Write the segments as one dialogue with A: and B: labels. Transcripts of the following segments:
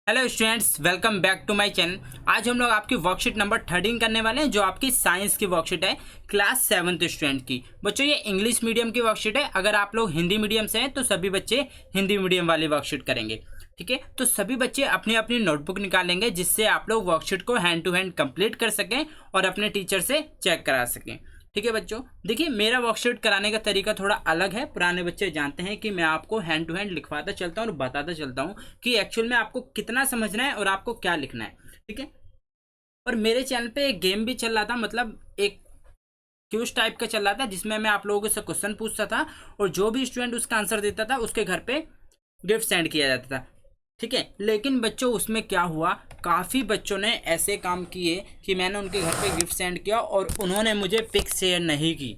A: Hello students, welcome back to my channel. आज हम लोग आपकी वर्कशीट नंबर 13 करने वाले हैं, जो आपकी साइंस की वर्कशीट है क्लास 7th स्टूडेंट की। बच्चों, ये इंग्लिश मीडियम की वर्कशीट है। अगर आप लोग हिंदी मीडियम से हैं तो सभी बच्चे हिंदी मीडियम वाली वर्कशीट करेंगे। ठीक है, तो सभी बच्चे अपनी अपनी नोटबुक निकालेंगे, जिससे आप लोग वर्कशीट को हैंड टू हैंड कंप्लीट कर सकें और अपने टीचर से चेक करा सकें। ठीक है बच्चों, देखिए मेरा वर्कशीट कराने का तरीका थोड़ा अलग है। पुराने बच्चे जानते हैं कि मैं आपको हैंड टू हैंड लिखवाता चलता हूँ और बताता चलता हूँ कि एक्चुअल में आपको कितना समझना है और आपको क्या लिखना है। ठीक है, और मेरे चैनल पे एक गेम भी चल रहा था, मतलब एक क्यूज टाइप का चल रहा था, जिसमें मैं आप लोगों से क्वेश्चन पूछता था और जो भी स्टूडेंट उसका आंसर देता था उसके घर पे गिफ्ट सेंड किया जाता था। ठीक है, लेकिन बच्चों उसमें क्या हुआ, काफ़ी बच्चों ने ऐसे काम किए कि मैंने उनके घर पे गिफ्ट सेंड किया और उन्होंने मुझे पिक शेयर नहीं की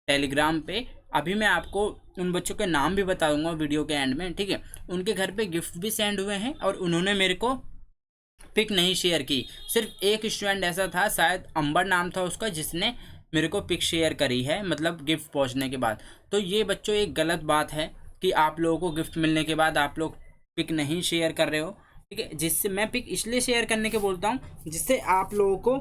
A: टेलीग्राम पे। अभी मैं आपको उन बच्चों के नाम भी बता दूंगा वीडियो के एंड में। ठीक है, उनके घर पे गिफ्ट भी सेंड हुए हैं और उन्होंने मेरे को पिक नहीं शेयर की। सिर्फ एक स्टूडेंट ऐसा था, शायद अंबर नाम था उसका, जिसने मेरे को पिक शेयर करी है, मतलब गिफ्ट पहुंचने के बाद। तो ये बच्चों एक गलत बात है कि आप लोगों को गिफ्ट मिलने के बाद आप लोग पिक नहीं शेयर कर रहे हो। ठीक है, जिससे मैं पिक इसलिए शेयर करने के बोलता हूँ जिससे आप लोगों को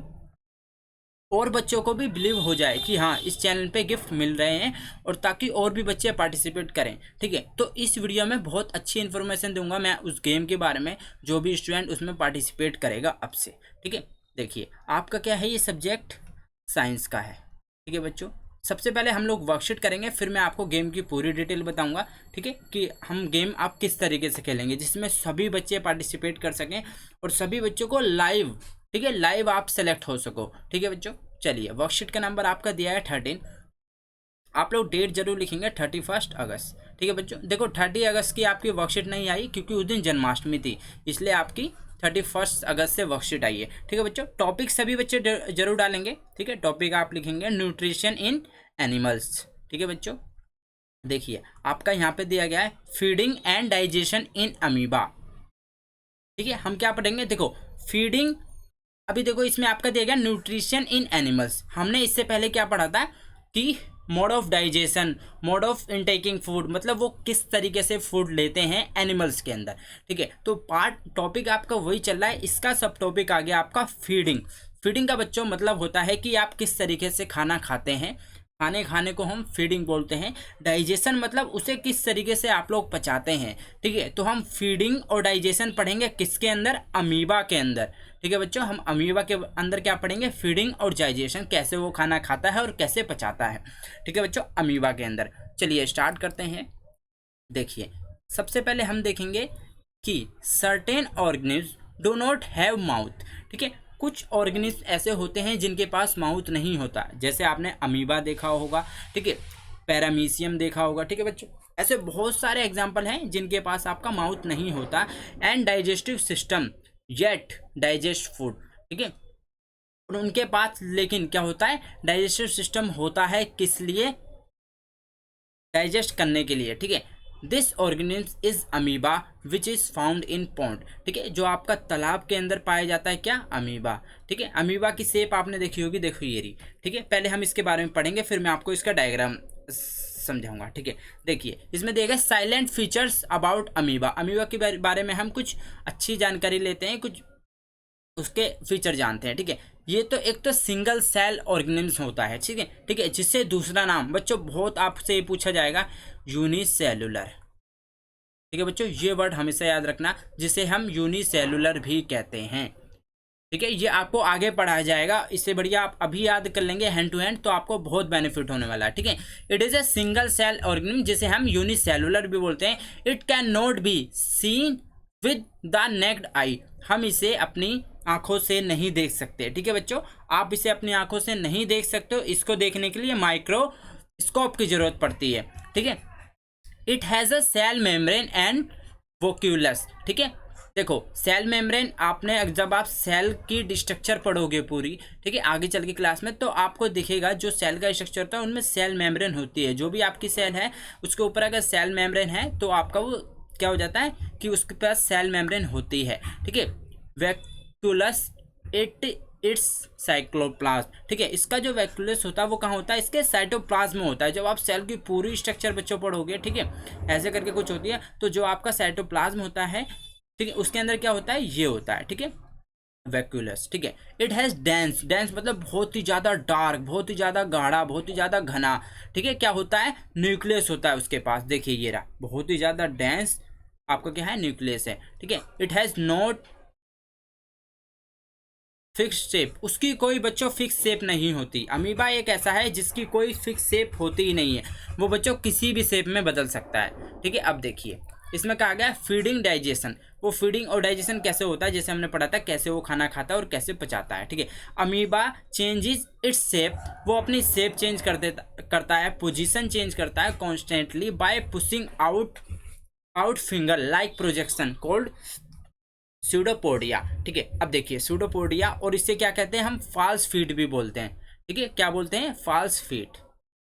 A: और बच्चों को भी बिलीव हो जाए कि हाँ इस चैनल पे गिफ्ट मिल रहे हैं, और ताकि और भी बच्चे पार्टिसिपेट करें। ठीक है, तो इस वीडियो में बहुत अच्छी इन्फॉर्मेशन दूंगा मैं उस गेम के बारे में, जो भी स्टूडेंट उसमें पार्टिसिपेट करेगा अब से। ठीक है, देखिए आपका क्या है, ये सब्जेक्ट साइंस का है। ठीक है बच्चों, सबसे पहले हम लोग वर्कशीट करेंगे, फिर मैं आपको गेम की पूरी डिटेल बताऊंगा। ठीक है, कि हम गेम आप किस तरीके से खेलेंगे जिसमें सभी बच्चे पार्टिसिपेट कर सकें और सभी बच्चों को लाइव, ठीक है, लाइव आप सेलेक्ट हो सको। ठीक है बच्चों, चलिए वर्कशीट का नंबर आपका दिया है 13। आप लोग डेट जरूर लिखेंगे 31 अगस्त। ठीक है बच्चों, देखो 30 अगस्त की आपकी वर्कशीट नहीं आई क्योंकि उस दिन जन्माष्टमी थी, इसलिए आपकी 31 अगस्त से वर्कशीट आई है। ठीक है बच्चों, टॉपिक सभी बच्चे जरूर डालेंगे। ठीक है, टॉपिक आप लिखेंगे न्यूट्रिशन इन एनिमल्स। ठीक है बच्चों, देखिए आपका यहाँ पे दिया गया है feeding and digestion in amoeba. ठीक है, हम क्या पढ़ेंगे, देखो फीडिंग, अभी देखो इसमें आपका दिया गया न्यूट्रिशन इन एनिमल्स। हमने इससे पहले क्या पढ़ा था कि mode of digestion, mode of intaking food, मतलब वो किस तरीके से फूड लेते हैं एनिमल्स के अंदर। ठीक है, तो पार्ट टॉपिक आपका वही चल रहा है। इसका सब टॉपिक आ गया आपका फीडिंग। फीडिंग का बच्चों मतलब होता है कि आप किस तरीके से खाना खाते हैं, खाने को हम फीडिंग बोलते हैं। डाइजेशन मतलब उसे किस तरीके से आप लोग पचाते हैं। ठीक है, तो हम फीडिंग और डाइजेशन पढ़ेंगे किसके अंदर, अमीबा के अंदर। ठीक है बच्चों, हम अमीबा के अंदर क्या पढ़ेंगे, फीडिंग और डाइजेशन, कैसे वो खाना खाता है और कैसे पचाता है। ठीक है बच्चों, अमीबा के अंदर। चलिए स्टार्ट करते हैं। देखिए सबसे पहले हम देखेंगे कि certain organism do not have mouth. ठीक है, कुछ ऑर्गेनिज्म ऐसे होते हैं जिनके पास माउथ नहीं होता, जैसे आपने अमीबा देखा होगा। ठीक है, पैरामीशियम देखा होगा। ठीक है बच्चों, ऐसे बहुत सारे एग्जाम्पल हैं जिनके पास आपका माउथ नहीं होता। And digestive system yet digest food. ठीक है, और उनके पास लेकिन क्या होता है, डाइजेस्टिव सिस्टम होता है किस लिए, डाइजेस्ट करने के लिए। ठीक है, this organism is amoeba which is found in pond. ठीक है, जो आपका तालाब के अंदर पाया जाता है, क्या, अमीबा। ठीक है, अमीबा की शेप आपने देखी होगी, देखो ये रही। ठीक है, पहले हम इसके बारे में पढ़ेंगे, फिर मैं आपको इसका डायग्राम समझाऊंगा। ठीक है, देखिए इसमें देगा salient features about amoeba. Amoeba के बारे में हम कुछ अच्छी जानकारी लेते हैं, कुछ उसके फीचर जानते हैं। ठीक है, ये तो एक तो सिंगल सेल ऑर्गेनिज्म होता है। ठीक है, ठीक है, जिससे दूसरा नाम बच्चों बहुत आपसे ये पूछा जाएगा, यूनिसेलुलर। ठीक है बच्चों, ये वर्ड हमेशा याद रखना, जिसे हम यूनिसेलुलर भी कहते हैं। ठीक है, ये आपको आगे पढ़ाया जाएगा, इससे बढ़िया आप अभी याद कर लेंगे हैंड टू हैंड, तो आपको बहुत बेनिफिट होने वाला है। ठीक है, it is a single cell organism, जिसे हम यूनिसेलुलर भी बोलते हैं। It can not be seen with the naked eye. हम इसे अपनी आंखों से नहीं देख सकते। ठीक है बच्चों, आप इसे अपनी आंखों से नहीं देख सकते हो, इसको देखने के लिए माइक्रोस्कोप की जरूरत पड़ती है। ठीक है, it has a cell membrane and vacuoles. ठीक है, देखो सेल मेम्ब्रेन, आपने जब आप सेल की स्ट्रक्चर पढ़ोगे पूरी, ठीक है, आगे चल के क्लास में, तो आपको दिखेगा जो सेल का स्ट्रक्चर होता है उनमें सेल मेम्ब्रेन होती है। जो भी आपकी सेल है उसके ऊपर अगर सेल मेम्ब्रेन है तो आपका वो क्या हो जाता है कि उसके पास सेल मेम्ब्रेन होती है। ठीक है, वैक्यूलस इट्स साइक्लोप्लाज्म। ठीक है, इसका जो वैक्यूलस होता है वो कहाँ होता है, इसके साइटोप्लाज्म में होता है। जब आप सेल की पूरी स्ट्रक्चर बच्चों पढ़ोगे, ठीक है, ऐसे करके कुछ होती है, तो जो आपका साइटोप्लाज्म होता है ठीक है। उसके अंदर क्या होता है, ये होता है, ठीक है, वैक्यूलस, ठीक है। इट हैज़ डेंस, डेंस मतलब बहुत ही ज़्यादा डार्क, बहुत ही ज़्यादा गाढ़ा, बहुत ही ज़्यादा घना, ठीक है। क्या होता है, न्यूक्लियस होता है उसके पास, देखिए ये रहा, बहुत ही ज़्यादा डेंस आपका क्या है, न्यूक्लियस है, ठीक है। It has not fix shape, उसकी कोई बच्चों फिक्स शेप नहीं होती। अमीबा एक ऐसा है जिसकी कोई फिक्स शेप होती ही नहीं है, वो बच्चों किसी भी शेप में बदल सकता है, ठीक है। अब देखिए इसमें कहा गया फीडिंग डाइजेशन, वो फीडिंग और डाइजेशन कैसे होता है, जैसे हमने पढ़ा था कैसे वो खाना खाता है और कैसे पचाता है, ठीक है। अमीबा चेंजेस इट्स शेप, वो अपनी शेप चेंज करता है, पोजीशन चेंज करता है constantly bye pushing out finger like projection called pseudopodia, ठीक है। अब देखिए सूडोपोडिया, और इससे क्या कहते हैं हम, फॉल्स फीट भी बोलते हैं, ठीक है। क्या बोलते हैं, फॉल्स फीट।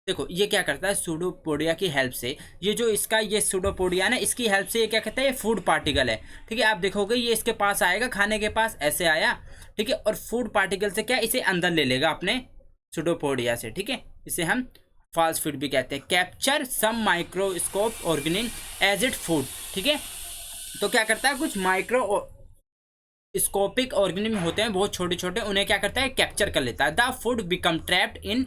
A: देखो ये क्या करता है, सूडोपोडिया की हेल्प से, ये जो इसका ये सूडोपोडिया ना, इसकी हेल्प से ये क्या कहता है, ये फूड पार्टिकल है, ठीक है। आप देखोगे ये इसके पास आएगा, खाने के पास ऐसे आया, ठीक है, और फूड पार्टिकल से क्या इसे अंदर ले लेगा अपने सूडोपोडिया से, ठीक है। इसे हम फॉल्स फीट भी कहते हैं। Capture some microscope organism as it food, ठीक है। तो क्या करता है, कुछ माइक्रो स्कोपिक ऑर्गेनिज्म होते हैं बहुत छोटे छोटे, उन्हें क्या करता है, कैप्चर कर लेता है। The food become trapped in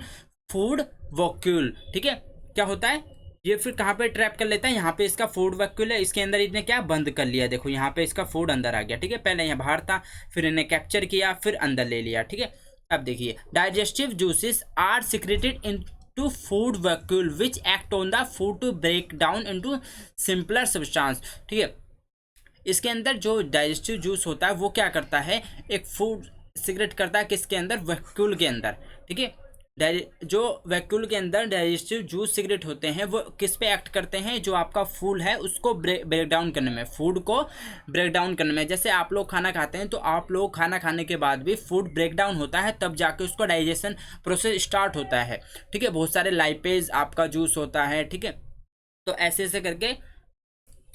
A: food vacuole, ठीक है। क्या होता है, ये फिर कहाँ पे ट्रैप कर लेता है, यहाँ पे इसका फूड वैक्यूल है, इसके अंदर इसने क्या बंद कर लिया, देखो यहाँ पे इसका फूड अंदर आ गया, ठीक है। पहले यहाँ बाहर था, फिर इन्हें कैप्चर किया, फिर अंदर ले लिया, ठीक है। अब देखिए digestive juices are secreted into food vacuole which act on the food to break down into simpler substance, ठीक है। इसके अंदर जो डाइजेस्टिव जूस होता है वो क्या करता है, एक फूड सिगरेट करता है किसके अंदर, वैक्यूल के अंदर, ठीक है। जो वैक्यूल के अंदर डाइजेस्टिव जूस सिगरेट होते हैं वो किस पे एक्ट करते हैं, जो आपका फूड है उसको ब्रेक डाउन करने में, फूड को ब्रेक डाउन करने में। जैसे आप लोग खाना खाते हैं तो आप लोग खाना खाने के बाद भी फूड ब्रेक डाउन होता है, तब जाके उसका डाइजेशन प्रोसेस स्टार्ट होता है, ठीक है। बहुत सारे लाइपेज आपका जूस होता है, ठीक है। तो ऐसे ऐसे करके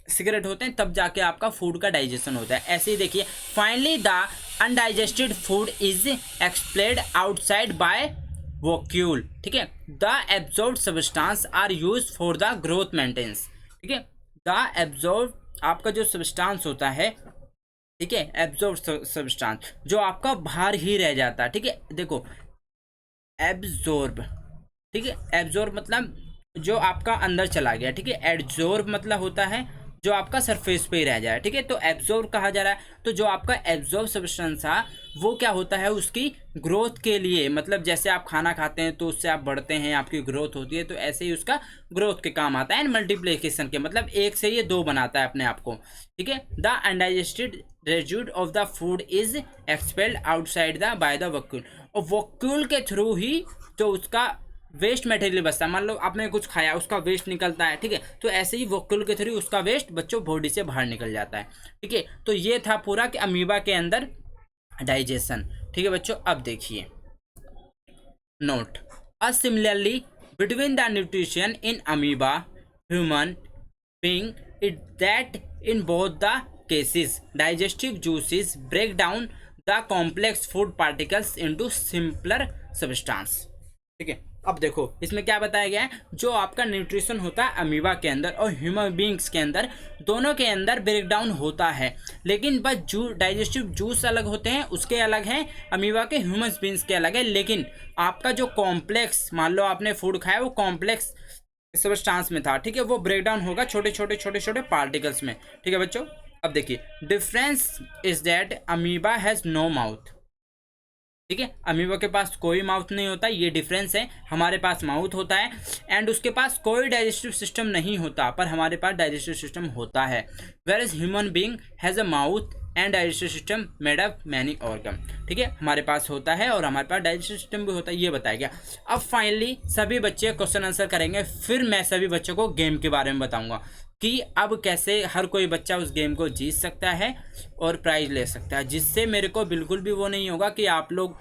A: सिगरेट होते हैं, तब जाके आपका फूड का डाइजेशन होता है। ऐसे ही देखिए finally the undigested food is expelled outside by vacuole, ठीक है। The absorbed substance are use for the growth maintenance, ठीक है। द एब्जॉर्ब आपका जो सब्सटेंस होता है, ठीक है, एब्जॉर्ब सब्सटेंस जो आपका बाहर ही रह जाता है, ठीक है। देखो एब्जॉर्ब, ठीक है, एब्जॉर्ब मतलब जो आपका अंदर चला गया, ठीक है। एब्जॉर्ब मतलब होता है जो आपका सरफेस पे ही रह जाए, ठीक है। तो एब्जॉर्ब कहा जा रहा है, तो जो आपका एब्जॉर्ब सब्सटेंस है वो क्या होता है, उसकी ग्रोथ के लिए, मतलब जैसे आप खाना खाते हैं तो उससे आप बढ़ते हैं, आपकी ग्रोथ होती है, तो ऐसे ही उसका ग्रोथ के काम आता है। एंड मल्टीप्लिकेशन के मतलब एक से ये दो बनाता है अपने आप को, ठीक है। The undigested residue of the food is expelled outside the by the vacuole, और वैक्यूल के थ्रू ही जो उसका वेस्ट मटेरियल बचता है, मान लो आपने कुछ खाया उसका वेस्ट निकलता है, ठीक है। तो ऐसे ही वैक्यूल के थ्रू उसका वेस्ट बच्चों बॉडी से बाहर निकल जाता है, ठीक है। तो ये था पूरा कि अमीबा के अंदर डाइजेशन, ठीक है बच्चों। अब देखिए note a similarly between the nutrition in amoeba human being it that in both the cases digestive juices break down the complex food particles into simpler substance, ठीक है। अब देखो इसमें क्या बताया गया है, जो आपका न्यूट्रिशन होता है अमीबा के अंदर और ह्यूमन बींग्स के अंदर, दोनों के अंदर ब्रेक डाउन होता है, लेकिन बस डाइजेस्टिव जूस अलग होते हैं, उसके अलग हैं, अमीबा के ह्यूमन बींग्स के अलग है। लेकिन आपका जो कॉम्प्लेक्स, मान लो आपने फूड खाया वो कॉम्प्लेक्स सब्सटेंस में था, ठीक है, वो ब्रेक डाउन होगा छोटे छोटे पार्टिकल्स में, ठीक है बच्चों। अब देखिए difference is that amoeba has no mouth, ठीक है, अमीबा के पास कोई माउथ नहीं होता, ये डिफरेंस है। हमारे पास माउथ होता है एंड उसके पास कोई डाइजेस्टिव सिस्टम नहीं होता, पर हमारे पास डाइजेस्टिव सिस्टम होता है। Where is human being has a mouth and digestive system made up many organ, ठीक है, हमारे पास होता है और हमारे पास डाइजेस्टिव सिस्टम भी होता है, ये बताया गया। अब फाइनली सभी बच्चे क्वेश्चन आंसर करेंगे, फिर मैं सभी बच्चों को गेम के बारे में बताऊंगा कि अब कैसे हर कोई बच्चा उस गेम को जीत सकता है और प्राइज ले सकता है, जिससे मेरे को बिल्कुल भी वो नहीं होगा कि आप लोग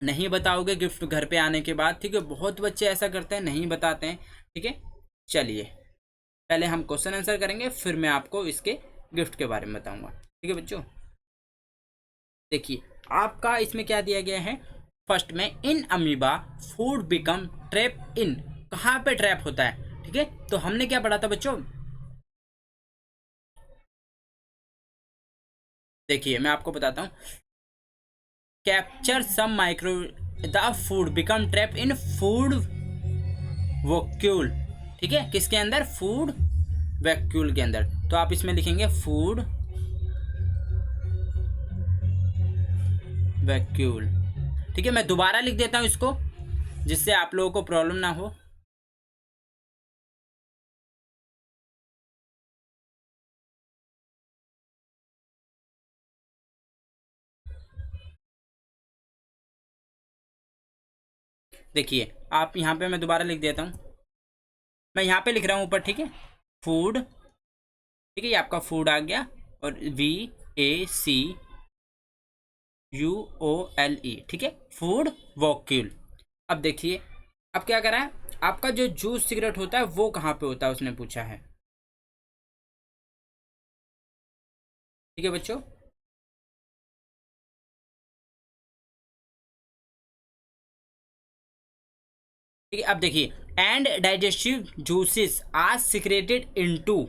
A: नहीं बताओगे गिफ्ट घर पे आने के बाद, ठीक है। बहुत बच्चे ऐसा करते हैं, नहीं बताते हैं, ठीक है। चलिए पहले हम क्वेश्चन आंसर करेंगे, फिर मैं आपको इसके गिफ्ट के बारे में बताऊंगा, ठीक है बच्चों। देखिए आपका इसमें क्या दिया गया है, फर्स्ट में in amoeba food become trap in, कहाँ पे ट्रैप होता है, ठीक है। तो हमने क्या पढ़ा था बच्चों, देखिए मैं आपको बताता हूँ, capture some micro the food become trap in food vacuole. ठीक है, किसके अंदर? फूड वैक्यूल के अंदर। तो आप इसमें लिखेंगे फूड वैक्यूल। ठीक है, मैं दोबारा लिख देता हूँ इसको, जिससे आप लोगों को प्रॉब्लम ना हो। देखिए आप यहाँ पे, मैं दोबारा लिख देता हूँ, मैं यहाँ पे लिख रहा हूँ ऊपर। ठीक है, फूड। ठीक है, ये आपका फूड आ गया, और VACUOLE। ठीक है, फूड वॉक्यूल। अब देखिए, अब क्या करा है, आपका जो जूस सिगरेट होता है वो कहाँ पे होता है उसने पूछा है। ठीक है बच्चों, ठीक है। अब देखिए, and digestive juices are secreted into.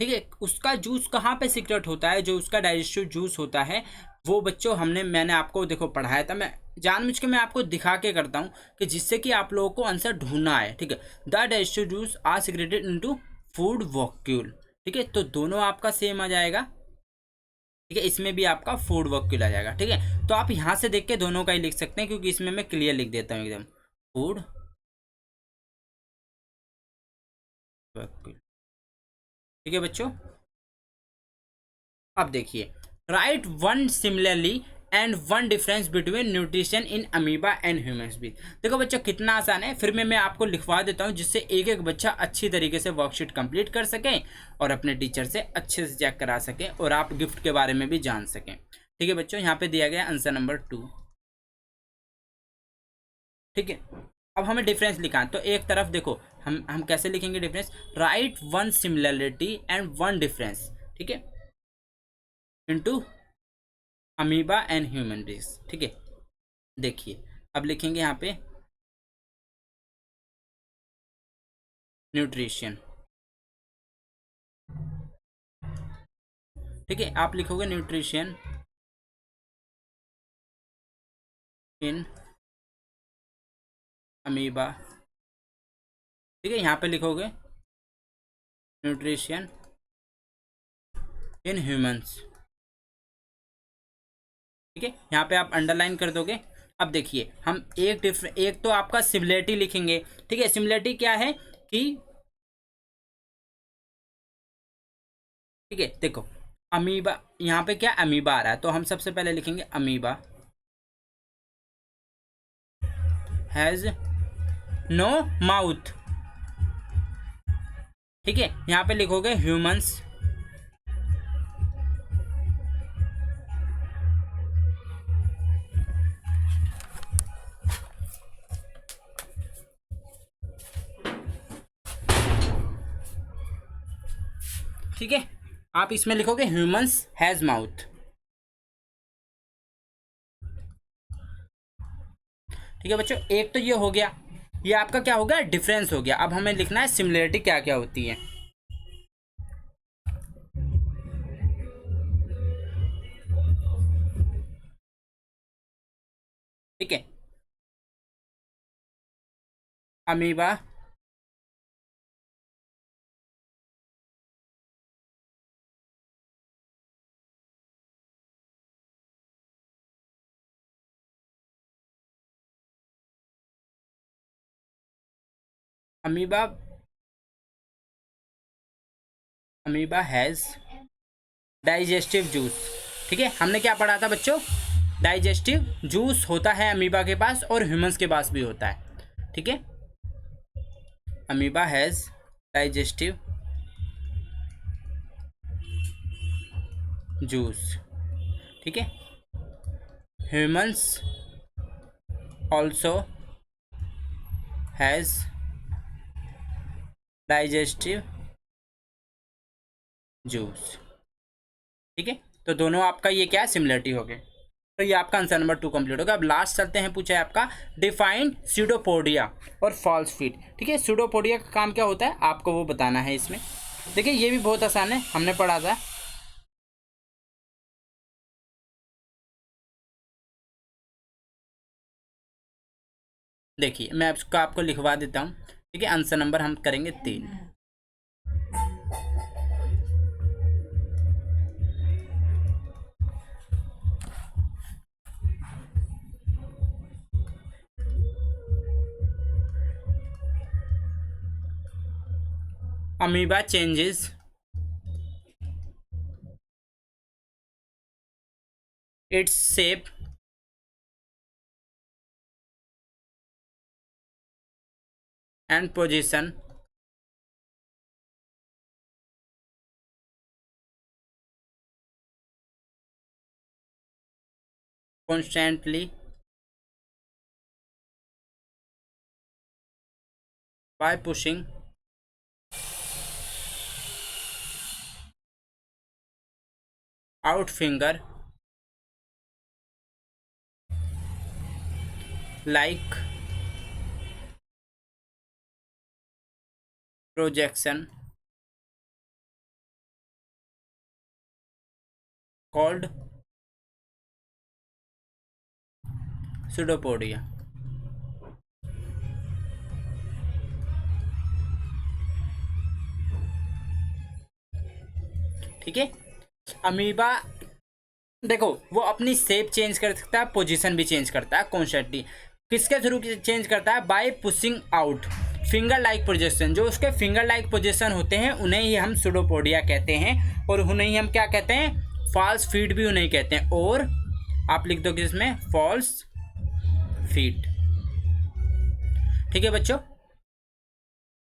A: ठीक है, उसका जूस कहाँ पे सीक्रेट होता है, जो उसका डाइजेस्टिव जूस होता है वो बच्चों मैंने आपको देखो पढ़ाया था। मैं जानबूझ के मैं आपको दिखा के करता हूँ कि जिससे कि आप लोगों को आंसर ढूंढना है। ठीक है, the digestive juice are secreted into food vacuole. ठीक है, तो दोनों आपका सेम आ जाएगा। ठीक है, इसमें भी आपका फूड वॉक्यूल आ जाएगा। ठीक है, तो आप यहाँ से देख के दोनों का ही लिख सकते हैं, क्योंकि इसमें मैं क्लियर लिख देता हूँ एकदम, फूड वॉक्यूल। ठीक है बच्चों, अब देखिए, right one similarly and one difference between nutrition in amoeba and humans भी। देखो बच्चों कितना आसान है, फिर मैं आपको लिखवा देता हूँ, जिससे एक एक बच्चा अच्छी तरीके से वर्कशीट कंप्लीट कर सके और अपने टीचर से अच्छे से चेक करा सके, और आप गिफ्ट के बारे में भी जान सकें। ठीक है बच्चों, यहाँ पे दिया गया आंसर नंबर 2। ठीक है, अब हमें डिफरेंस लिखा है, तो एक तरफ देखो, हम कैसे लिखेंगे difference, right one similarity and one difference. ठीक है, into amoeba and human beings. ठीक है, देखिए अब लिखेंगे यहाँ पे न्यूट्रिशन। ठीक है, आप लिखोगे न्यूट्रिशन इन अमीबा। ठीक है, यहाँ पे लिखोगे न्यूट्रिशन इन ह्यूमंस। ठीक है, यहाँ पे आप अंडरलाइन कर दोगे। अब देखिए, हम एक तो आपका सिमिलरिटी लिखेंगे। ठीक है, सिमिलरिटी क्या है कि, ठीक है देखो, अमीबा, यहाँ पे क्या अमीबा आ रहा है, तो हम सबसे पहले लिखेंगे अमीबा हैज नो माउथ। ठीक है, यहाँ पे लिखोगे ह्यूमंस ठीक है, आप इसमें लिखोगे ह्यूमंस हैज माउथ। ठीक है बच्चों, एक तो ये हो गया, ये आपका क्या हो गया, डिफरेंस हो गया। अब हमें लिखना है सिमिलरिटी क्या क्या होती है। ठीक है, amoeba amoeba amoeba has digestive juice. ठीक है, हमने क्या पढ़ा था बच्चों, डाइजेस्टिव जूस होता है अमीबा के पास और ह्यूमंस के पास भी होता है। ठीक है, अमीबा हैज डाइजेस्टिव जूस। ठीक है, humans also has digestive juice. ठीक है, तो दोनों आपका ये क्या है, सिमिलरिटी हो गए। तो ये आपका आंसर नंबर 2 कंप्लीट होगा। अब लास्ट चलते हैं, पूछा है आपका डिफाइंड स्यूडोपोडिया और फॉल्स फीट। ठीक है, स्यूडोपोडिया का काम क्या होता है आपको वो बताना है इसमें। देखिए ये भी बहुत आसान है, हमने पढ़ा था। देखिए मैं आपको लिखवा देता हूँ। ठीक है, आंसर नंबर हम करेंगे 3। Amoeba changes its shape and position constantly by pushing out finger like projection called pseudopodia। ठीक है, अमीबा देखो वो अपनी शेप चेंज कर सकता है, पोजीशन भी चेंज करता है कॉन्स्टेंटली। किसके थ्रू चेंज करता है? Bye pushing out finger like position. जो उसके फिंगर लाइक पोजीशन होते हैं उन्हें ही हम सुडोपोडिया कहते हैं, और उन्हें ही हम क्या कहते हैं? फॉल्स फीट भी उन्हें कहते हैं। और आप लिख दोगे इसमें फॉल्स फीट। ठीक है बच्चों,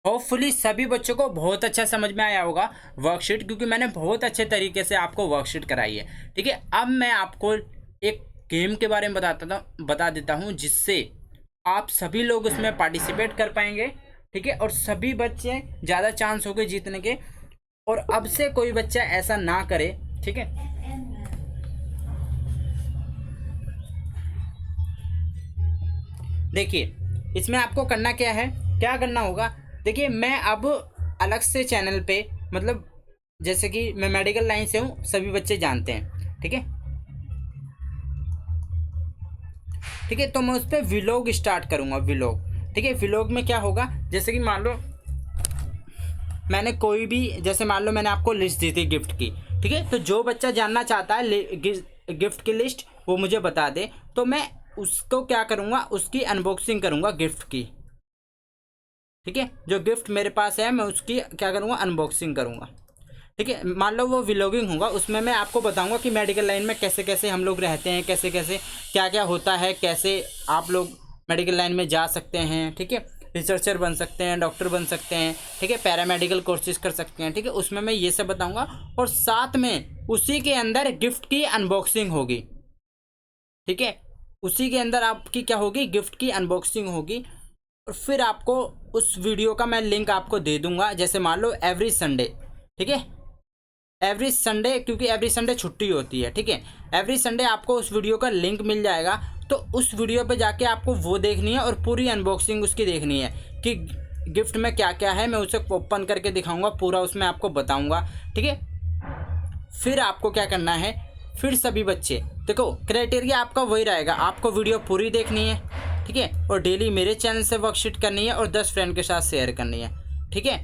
A: होपफुली सभी बच्चों को बहुत अच्छा समझ में आया होगा वर्कशीट, क्योंकि मैंने बहुत अच्छे तरीके से आपको वर्कशीट कराई है। ठीक है, अब मैं आपको एक गेम के बारे में बता देता हूँ, जिससे आप सभी लोग उसमें पार्टिसिपेट कर पाएंगे। ठीक है, और सभी बच्चे ज़्यादा चांस होंगे जीतने के, और अब से कोई बच्चा ऐसा ना करे। ठीक है, देखिए इसमें आपको करना क्या है, क्या करना होगा। देखिए मैं अब अलग से चैनल पे, मतलब जैसे कि मैं मेडिकल लाइन से हूँ, सभी बच्चे जानते हैं। ठीक है, ठीक है, तो मैं उस पर व्लॉग स्टार्ट करूँगा, व्लॉग। ठीक है, व्लॉग में क्या होगा, जैसे कि मान लो मैंने कोई भी, जैसे मान लो मैंने आपको लिस्ट दी थी गिफ्ट की। ठीक है, तो जो बच्चा जानना चाहता है गिफ्ट की लिस्ट, वो मुझे बता दे, तो मैं उसको क्या करूँगा, उसकी अनबॉक्सिंग करूँगा गिफ्ट की। ठीक है, जो गिफ्ट मेरे पास है मैं उसकी क्या करूँगा, अनबॉक्सिंग करूँगा। ठीक है, मान लो वो व्लॉगिंग होगा, उसमें मैं आपको बताऊंगा कि मेडिकल लाइन में कैसे कैसे हम लोग रहते हैं, कैसे कैसे क्या क्या होता है, कैसे आप लोग मेडिकल लाइन में जा सकते हैं। ठीक है, रिसर्चर बन सकते हैं, डॉक्टर बन सकते हैं। ठीक है, पैरामेडिकल कोर्सेज कर सकते हैं। ठीक है, उसमें मैं ये सब बताऊंगा, और साथ में उसी के अंदर गिफ्ट की अनबॉक्सिंग होगी। ठीक है, उसी के अंदर आपकी क्या होगी, गिफ्ट की अनबॉक्सिंग होगी। और फिर आपको उस वीडियो का मैं लिंक आपको दे दूंगा, जैसे मान लो एवरी संडे। ठीक है, एवरी संडे, क्योंकि एवरी संडे छुट्टी होती है। ठीक है, एवरी संडे आपको उस वीडियो का लिंक मिल जाएगा, तो उस वीडियो पे जाके आपको वो देखनी है और पूरी अनबॉक्सिंग उसकी देखनी है कि गिफ्ट में क्या क्या है। मैं उसे ओपन करके दिखाऊंगा, पूरा उसमें आपको बताऊंगा। ठीक है, फिर आपको क्या करना है, फिर सभी बच्चे देखो, क्राइटेरिया आपका वही रहेगा, आपको वीडियो पूरी देखनी है। ठीक है, और डेली मेरे चैनल से वर्कशीट करनी है, और 10 फ्रेंड के साथ शेयर करनी है। ठीक है,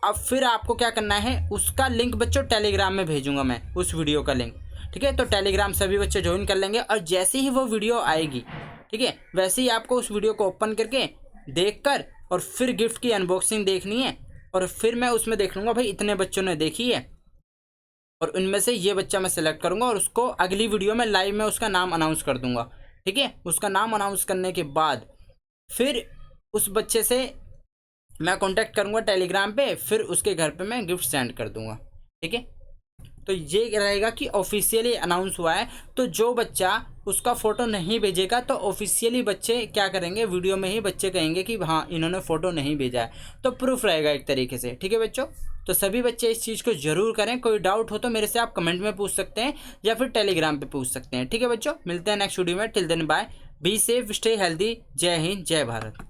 A: अब फिर आपको क्या करना है, उसका लिंक बच्चों टेलीग्राम में भेजूंगा मैं, उस वीडियो का लिंक। ठीक है, तो टेलीग्राम सभी बच्चे ज्वाइन कर लेंगे, और जैसे ही वो वीडियो आएगी, ठीक है, वैसे ही आपको उस वीडियो को ओपन करके देखकर और फिर गिफ्ट की अनबॉक्सिंग देखनी है। और फिर मैं उसमें देख लूँगा भाई इतने बच्चों ने देखी है, और उनमें से ये बच्चा मैं सेलेक्ट करूँगा, और उसको अगली वीडियो में लाइव में उसका नाम अनाउंस कर दूँगा। ठीक है, उसका नाम अनाउंस करने के बाद फिर उस बच्चे से मैं कांटेक्ट करूंगा टेलीग्राम पे, फिर उसके घर पे मैं गिफ्ट सेंड कर दूंगा। ठीक है, तो ये रहेगा कि ऑफिशियली अनाउंस हुआ है। तो जो बच्चा उसका फ़ोटो नहीं भेजेगा, तो ऑफिशियली बच्चे क्या करेंगे, वीडियो में ही बच्चे कहेंगे कि हाँ इन्होंने फ़ोटो नहीं भेजा है, तो प्रूफ रहेगा एक तरीके से। ठीक है बच्चों, तो सभी बच्चे इस चीज़ को ज़रूर करें। कोई डाउट हो तो मेरे से आप कमेंट में पूछ सकते हैं, या फिर टेलीग्राम पर पूछ सकते हैं। ठीक है बच्चों, मिलते हैं नेक्स्ट वीडियो में। Till then bye, be safe, stay healthy. जय हिंद, जय भारत।